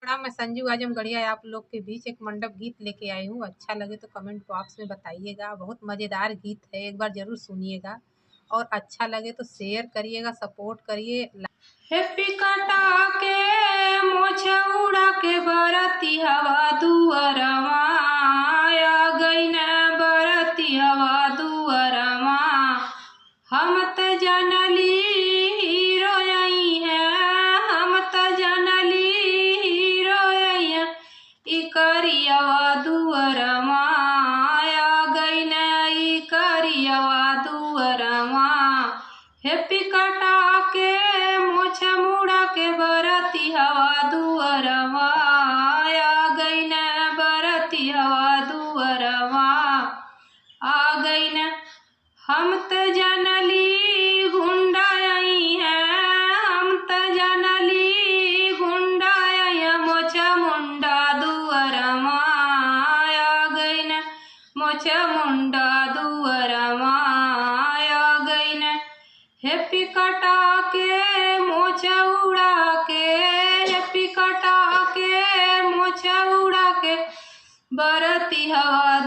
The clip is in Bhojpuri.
मैं संजू आजमगढ़िया आप लोग के बीच एक मंडप गीत लेके आई हूँ। अच्छा लगे तो कमेंट बॉक्स में बताइएगा। बहुत मज़ेदार गीत है, एक बार ज़रूर सुनिएगा और अच्छा लगे तो शेयर करिएगा, सपोर्ट करिए। हैप्पी काटा के मोछ उड़ा के बरती हवा दुअरवा आ गई न बरती हवा दुअरवा। हम त जनली हीरो आई है, हम त जनली हीरो आई है, ई करियवा दुअरवा आ गई न ई करियवा दुअरवा। हैप्पी काटा के मोछ मुड़ा के बरती हवा दुअरवा आ गई न बरती हवा दुअरवा आ गई न। हम त जनली गुंडा आई है, हम त जनली गुंडा आई है, मोछ मुंडा दुअरवा आ गई न मोछ मुंडा दुअरवा आ गई न। हैप्पी कटा के मोछ उड़ा के, हैप्पी कटा के मोछ उड़ा के बरती हवा